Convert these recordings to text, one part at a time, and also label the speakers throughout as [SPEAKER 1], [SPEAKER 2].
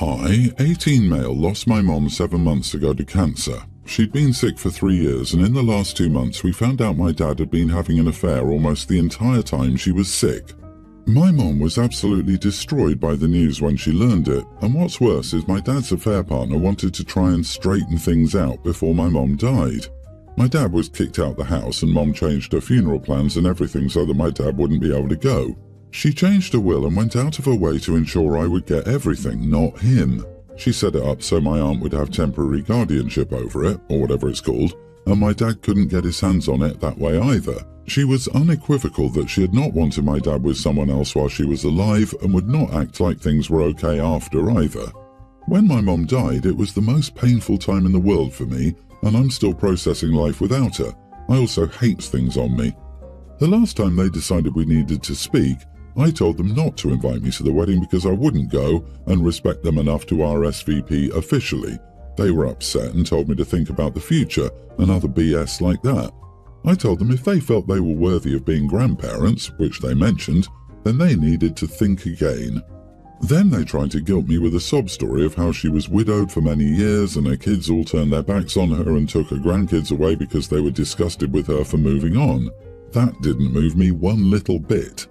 [SPEAKER 1] Hi, 18 male, lost my mom 7 months ago to cancer. She'd been sick for 3 years, and in the last 2 months we found out my dad had been having an affair almost the entire time she was sick. My mom was absolutely destroyed by the news when she learned it, and what's worse is my dad's affair partner wanted to try and straighten things out before my mom died. My dad was kicked out the house and mom changed her funeral plans and everything so that my dad wouldn't be able to go. She changed her will and went out of her way to ensure I would get everything, not him. She set it up so my aunt would have temporary guardianship over it, or whatever it's called, and my dad couldn't get his hands on it that way either. She was unequivocal that she had not wanted my dad with someone else while she was alive and would not act like things were okay after either. When my mom died, it was the most painful time in the world for me, and I'm still processing life without her. I also hate things on me. The last time they decided we needed to speak, I told them not to invite me to the wedding because I wouldn't go and respect them enough to RSVP officially. They were upset and told me to think about the future and other BS like that. I told them if they felt they were worthy of being grandparents, which they mentioned, then they needed to think again. Then they tried to guilt me with a sob story of how she was widowed for many years and her kids all turned their backs on her and took her grandkids away because they were disgusted with her for moving on. That didn't move me one little bit.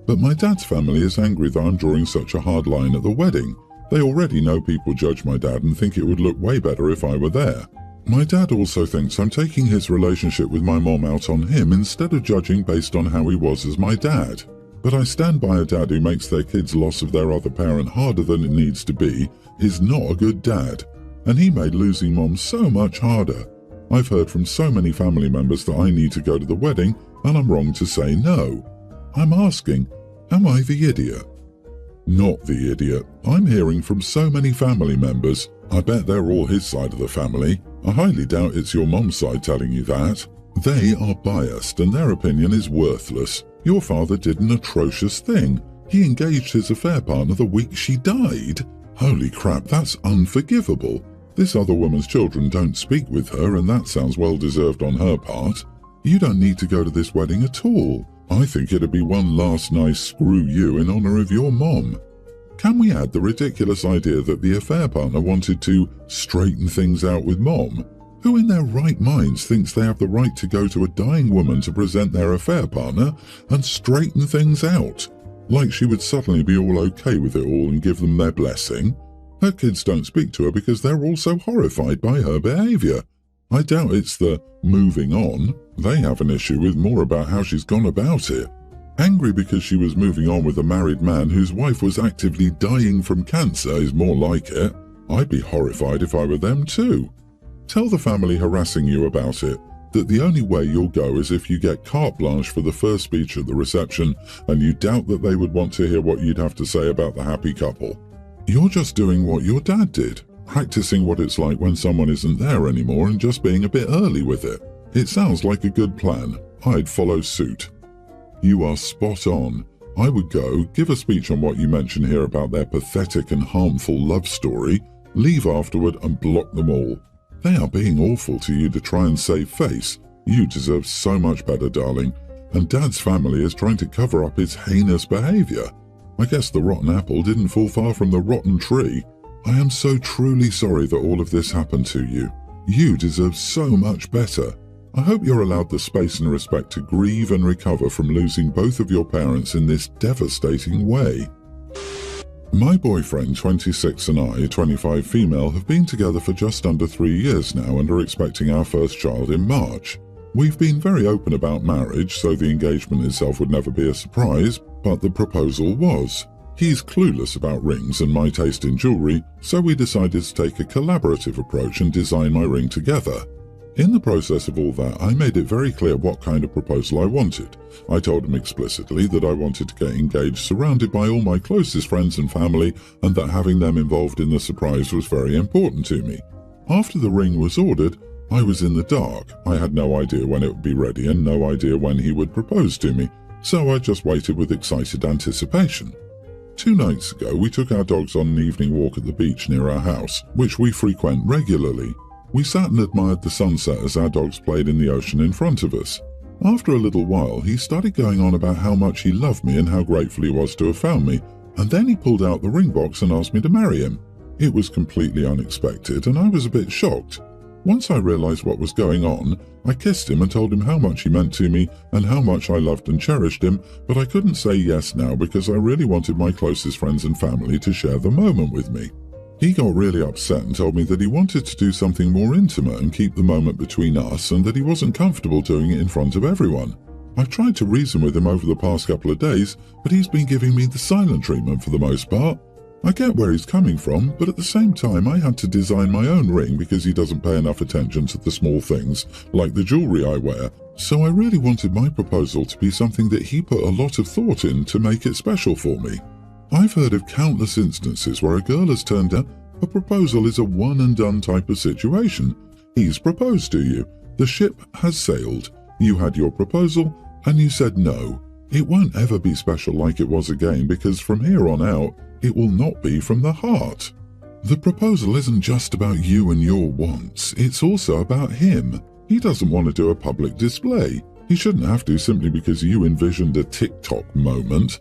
[SPEAKER 1] But my dad's family is angry that I'm drawing such a hard line at the wedding. They already know people judge my dad and think it would look way better if I were there. My dad also thinks I'm taking his relationship with my mom out on him instead of judging based on how he was as my dad. But I stand by a dad who makes their kids' loss of their other parent harder than it needs to be is not a good dad. And he made losing mom so much harder. I've heard from so many family members that I need to go to the wedding and I'm wrong to say no. I'm asking, am I the idiot? Not the idiot. I'm hearing from so many family members. I bet they're all his side of the family. I highly doubt it's your mom's side telling you that. They are biased and their opinion is worthless. Your father did an atrocious thing. He engaged his affair partner the week she died. Holy crap, that's unforgivable. This other woman's children don't speak with her and that sounds well deserved on her part. You don't need to go to this wedding at all. I think it'd be one last nice screw you in honor of your mom. Can we add the ridiculous idea that the affair partner wanted to straighten things out with mom? Who in their right minds thinks they have the right to go to a dying woman to present their affair partner and straighten things out? Like she would suddenly be all okay with it all and give them their blessing? Her kids don't speak to her because they're all so horrified by her behavior. I doubt it's the moving on. They have an issue with more about how she's gone about it. Angry because she was moving on with a married man whose wife was actively dying from cancer is more like it. I'd be horrified if I were them too. Tell the family harassing you about it that the only way you'll go is if you get carte blanche for the first speech at the reception and you doubt that they would want to hear what you'd have to say about the happy couple. You're just doing what your dad did. Practicing what it's like when someone isn't there anymore and just being a bit early with it. It sounds like a good plan. I'd follow suit. You are spot on. I would go, give a speech on what you mention here about their pathetic and harmful love story, leave afterward and block them all. They are being awful to you to try and save face. You deserve so much better, darling. And Dad's family is trying to cover up his heinous behavior. I guess the rotten apple didn't fall far from the rotten tree. I am so truly sorry that all of this happened to you. You deserve so much better. I hope you're allowed the space and respect to grieve and recover from losing both of your parents in this devastating way. My boyfriend, 26, and I, 25 female, have been together for just under 3 years now and are expecting our first child in March. We've been very open about marriage, so the engagement itself would never be a surprise, but the proposal was. He's clueless about rings and my taste in jewelry, so we decided to take a collaborative approach and design my ring together. In the process of all that, I made it very clear what kind of proposal I wanted. I told him explicitly that I wanted to get engaged surrounded by all my closest friends and family, and that having them involved in the surprise was very important to me. After the ring was ordered, I was in the dark. I had no idea when it would be ready and no idea when he would propose to me, so I just waited with excited anticipation. 2 nights ago, we took our dogs on an evening walk at the beach near our house, which we frequent regularly. We sat and admired the sunset as our dogs played in the ocean in front of us. After a little while, he started going on about how much he loved me and how grateful he was to have found me, and then he pulled out the ring box and asked me to marry him. It was completely unexpected and I was a bit shocked. Once I realized what was going on, I kissed him and told him how much he meant to me and how much I loved and cherished him, but I couldn't say yes now because I really wanted my closest friends and family to share the moment with me. He got really upset and told me that he wanted to do something more intimate and keep the moment between us and that he wasn't comfortable doing it in front of everyone. I've tried to reason with him over the past couple of days, but he's been giving me the silent treatment for the most part. I get where he's coming from, but at the same time I had to design my own ring because he doesn't pay enough attention to the small things, like the jewellery I wear, so I really wanted my proposal to be something that he put a lot of thought in to make it special for me. I've heard of countless instances where a girl has turned down a proposal is a one-and-done type of situation. He's proposed to you, the ship has sailed, you had your proposal, and you said no. It won't ever be special like it was again because from here on out, it will not be from the heart. The proposal isn't just about you and your wants, it's also about him. He doesn't want to do a public display. He shouldn't have to simply because you envisioned a TikTok moment.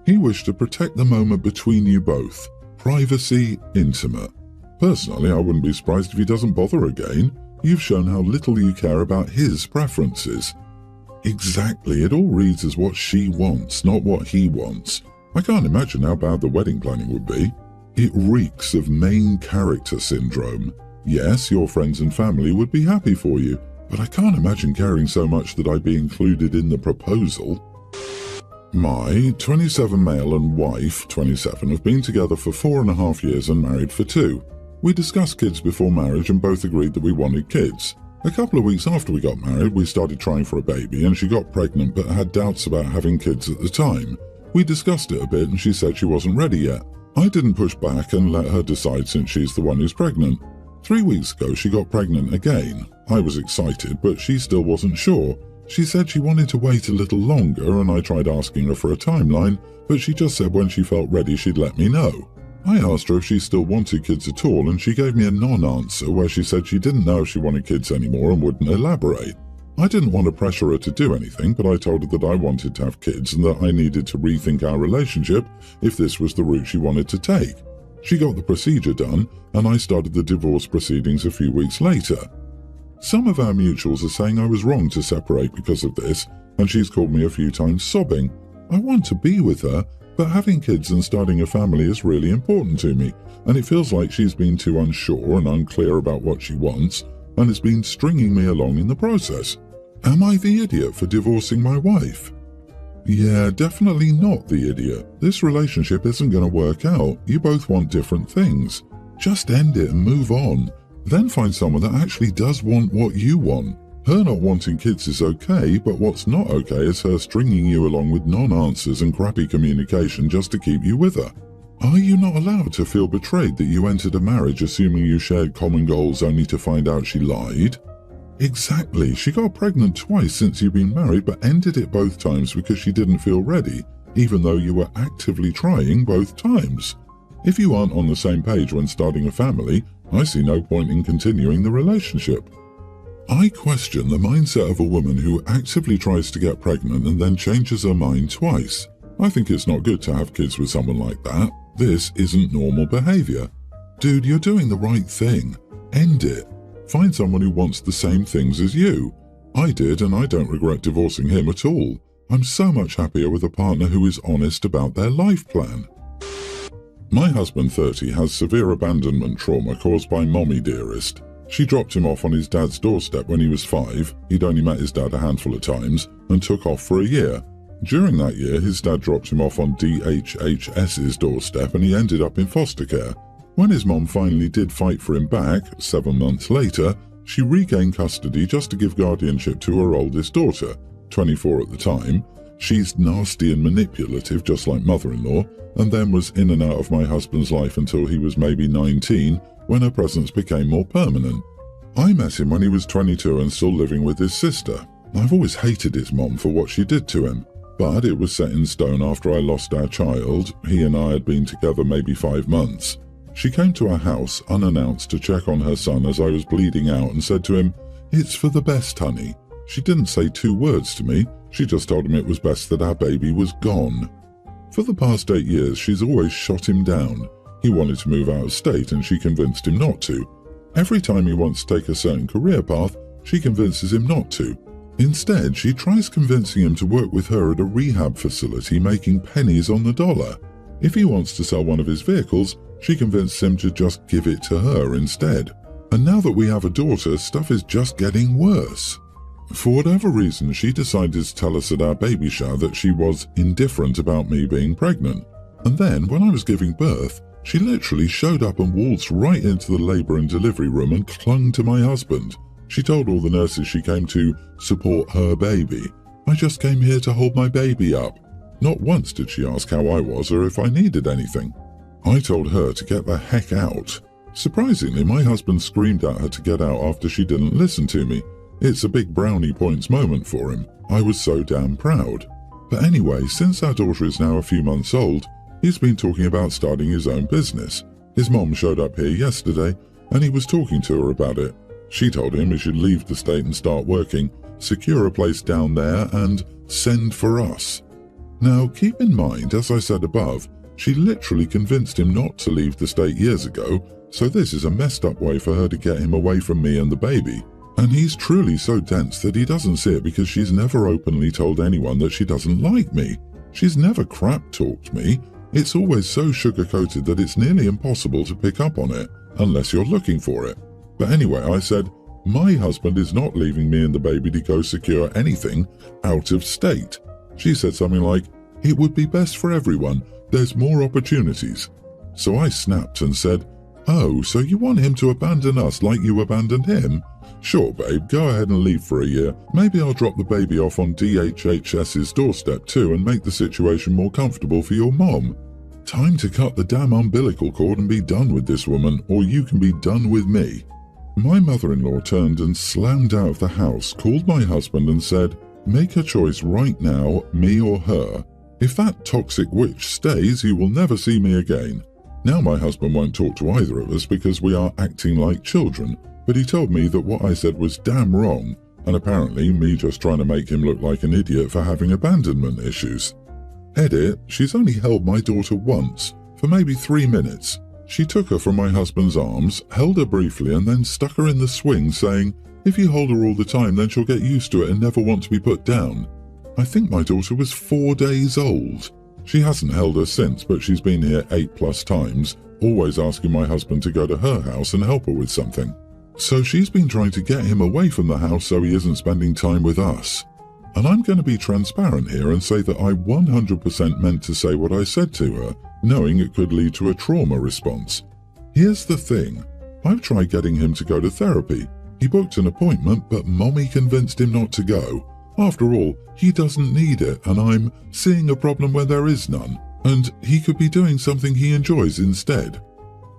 [SPEAKER 1] He wished to protect the moment between you both. Privacy, intimate. Personally, I wouldn't be surprised if he doesn't bother again. You've shown how little you care about his preferences. Exactly, it all reads as what she wants, not what he wants. I can't imagine how bad the wedding planning would be. It reeks of main character syndrome. Yes, your friends and family would be happy for you, but I can't imagine caring so much that I'd be included in the proposal. My 27 male and wife, 27, have been together for 4.5 years and married for 2. We discussed kids before marriage and both agreed that we wanted kids. A couple of weeks after we got married, we started trying for a baby and she got pregnant but had doubts about having kids at the time. We discussed it a bit and she said she wasn't ready yet. I didn't push back and let her decide since she's the one who's pregnant. 3 weeks ago she got pregnant again. I was excited, but she still wasn't sure. She said she wanted to wait a little longer and I tried asking her for a timeline, but she just said when she felt ready she'd let me know. I asked her if she still wanted kids at all and she gave me a non-answer where she said she didn't know if she wanted kids anymore and wouldn't elaborate. I didn't want to pressure her to do anything, but I told her that I wanted to have kids and that I needed to rethink our relationship if this was the route she wanted to take. She got the procedure done and I started the divorce proceedings a few weeks later. Some of our mutuals are saying I was wrong to separate because of this, and she's called me a few times sobbing. I want to be with her, but having kids and starting a family is really important to me, and it feels like she's been too unsure and unclear about what she wants, and has been stringing me along in the process. Am I the idiot for divorcing my wife? Yeah, definitely not the idiot. This relationship isn't going to work out. You both want different things. Just end it and move on. Then find someone that actually does want what you want. Her not wanting kids is okay, but what's not okay is her stringing you along with non-answers and crappy communication just to keep you with her. Are you not allowed to feel betrayed that you entered a marriage assuming you shared common goals only to find out she lied? Exactly, she got pregnant twice since you've been married but ended it both times because she didn't feel ready, even though you were actively trying both times. If you aren't on the same page when starting a family, I see no point in continuing the relationship. I question the mindset of a woman who actively tries to get pregnant and then changes her mind twice. I think it's not good to have kids with someone like that. This isn't normal behavior. Dude, you're doing the right thing. End it. Find someone who wants the same things as you. I did, and I don't regret divorcing him at all. I'm so much happier with a partner who is honest about their life plan. My husband, 30, has severe abandonment trauma caused by Mommy Dearest. She dropped him off on his dad's doorstep when he was 5. He'd only met his dad a handful of times and took off for a year. During that year, his dad dropped him off on DHHS's doorstep and he ended up in foster care. When his mom finally did fight for him back, 7 months later, she regained custody just to give guardianship to her oldest daughter, 24 at the time. She's nasty and manipulative, just like mother-in-law, and then was in and out of my husband's life until he was maybe 19, when her presence became more permanent. I met him when he was 22 and still living with his sister. I've always hated his mom for what she did to him, but it was set in stone after I lost our child. He and I had been together maybe 5 months. She came to our house unannounced to check on her son as I was bleeding out and said to him, "It's for the best, honey." She didn't say 2 words to me. She just told him it was best that our baby was gone. For the past 8 years, she's always shot him down. He wanted to move out of state and she convinced him not to. Every time he wants to take a certain career path, she convinces him not to. Instead, she tries convincing him to work with her at a rehab facility making pennies on the dollar. If he wants to sell one of his vehicles, she convinces him to just give it to her instead. And now that we have a daughter, stuff is just getting worse. For whatever reason, she decided to tell us at our baby shower that she was indifferent about me being pregnant. And then, when I was giving birth, she literally showed up and waltzed right into the labour and delivery room and clung to my husband. She told all the nurses she came to support her baby. I just came here to hold my baby up. Not once did she ask how I was or if I needed anything. I told her to get the heck out. Surprisingly, my husband screamed at her to get out after she didn't listen to me. It's a big brownie points moment for him. I was so damn proud. But anyway, since our daughter is now a few months old, he's been talking about starting his own business. His mom showed up here yesterday and he was talking to her about it. She told him he should leave the state and start working, secure a place down there and send for us. Now keep in mind, as I said above, she literally convinced him not to leave the state years ago, so this is a messed up way for her to get him away from me and the baby. And he's truly so dense that he doesn't see it because she's never openly told anyone that she doesn't like me. She's never crap-talked me. It's always so sugar-coated that it's nearly impossible to pick up on it, unless you're looking for it. But anyway, I said, my husband is not leaving me and the baby to go secure anything out of state. She said something like, it would be best for everyone, there's more opportunities. So I snapped and said, oh, so you want him to abandon us like you abandoned him? Sure, babe, go ahead and leave for a year. Maybe I'll drop the baby off on DHHS's doorstep too and make the situation more comfortable for your mom. Time to cut the damn umbilical cord and be done with this woman, or you can be done with me. My mother-in-law turned and slammed out of the house, called my husband and said, make a choice right now, me or her. If that toxic witch stays, you will never see me again. Now my husband won't talk to either of us because we are acting like children, but he told me that what I said was damn wrong, and apparently me just trying to make him look like an idiot for having abandonment issues. Edit, she's only held my daughter once, for maybe 3 minutes. She took her from my husband's arms, held her briefly, and then stuck her in the swing, saying, if you hold her all the time, then she'll get used to it and never want to be put down. I think my daughter was 4 days old. She hasn't held her since, but she's been here 8+ times, always asking my husband to go to her house and help her with something. So she's been trying to get him away from the house so he isn't spending time with us. And I'm going to be transparent here and say that I 100% meant to say what I said to her, knowing it could lead to a trauma response. Here's the thing. I've tried getting him to go to therapy. He booked an appointment, but Mommy convinced him not to go. After all, he doesn't need it, and I'm seeing a problem where there is none, and he could be doing something he enjoys instead.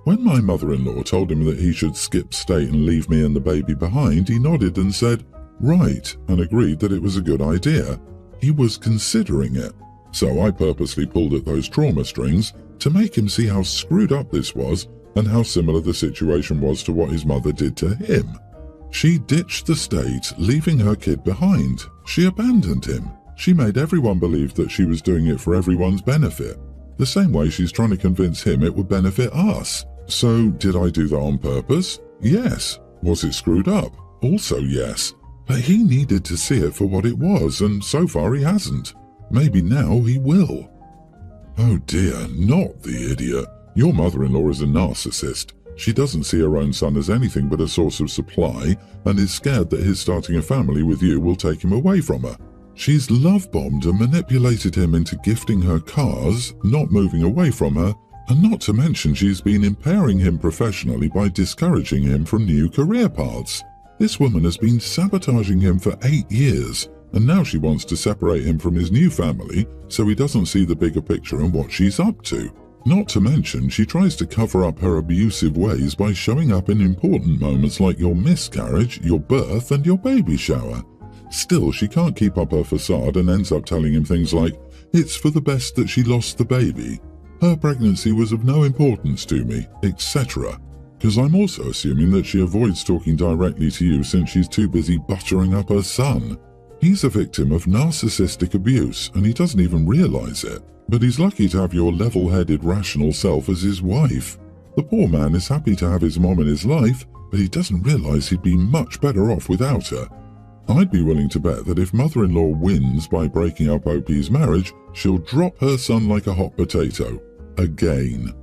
[SPEAKER 1] When my mother-in-law told him that he should skip state and leave me and the baby behind, he nodded and said, right, and agreed that it was a good idea. He was considering it. So I purposely pulled at those trauma strings to make him see how screwed up this was and how similar the situation was to what his mother did to him. She ditched the state, leaving her kid behind. She abandoned him. She made everyone believe that she was doing it for everyone's benefit, the same way she's trying to convince him it would benefit us. So did I do that on purpose? Yes. Was it screwed up? Also yes. But he needed to see it for what it was, and so far he hasn't. Maybe now he will. Oh dear, not the idiot. Your mother-in-law is a narcissist. She doesn't see her own son as anything but a source of supply and is scared that his starting a family with you will take him away from her. She's love-bombed and manipulated him into gifting her cars, not moving away from her, and not to mention she's been impairing him professionally by discouraging him from new career paths. This woman has been sabotaging him for 8 years, and now she wants to separate him from his new family so he doesn't see the bigger picture and what she's up to. Not to mention, she tries to cover up her abusive ways by showing up in important moments like your miscarriage, your birth, and your baby shower. Still, she can't keep up her facade and ends up telling him things like, it's for the best that she lost the baby, her pregnancy was of no importance to me, etc. Because I'm also assuming that she avoids talking directly to you since she's too busy buttering up her son. He's a victim of narcissistic abuse and he doesn't even realize it. But he's lucky to have your level-headed, rational self as his wife. The poor man is happy to have his mom in his life, but he doesn't realize he'd be much better off without her. I'd be willing to bet that if mother-in-law wins by breaking up OP's marriage, she'll drop her son like a hot potato. Again.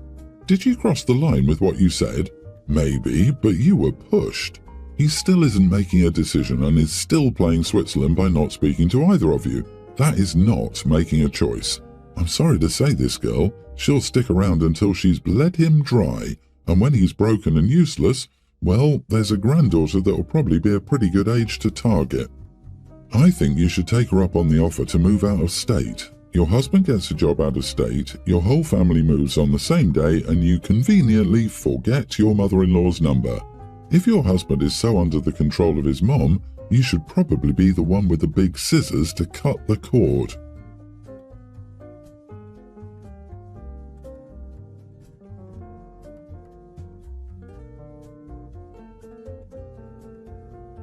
[SPEAKER 1] Did you cross the line with what you said? Maybe, but you were pushed. He still isn't making a decision and is still playing Switzerland by not speaking to either of you. That is not making a choice. I'm sorry to say this, girl. She'll stick around until she's bled him dry, and when he's broken and useless, well, there's a granddaughter that'll probably be a pretty good age to target. I think you should take her up on the offer to move out of state. Your husband gets a job out of state, your whole family moves on the same day, and you conveniently forget your mother-in-law's number. If your husband is so under the control of his mom, you should probably be the one with the big scissors to cut the cord.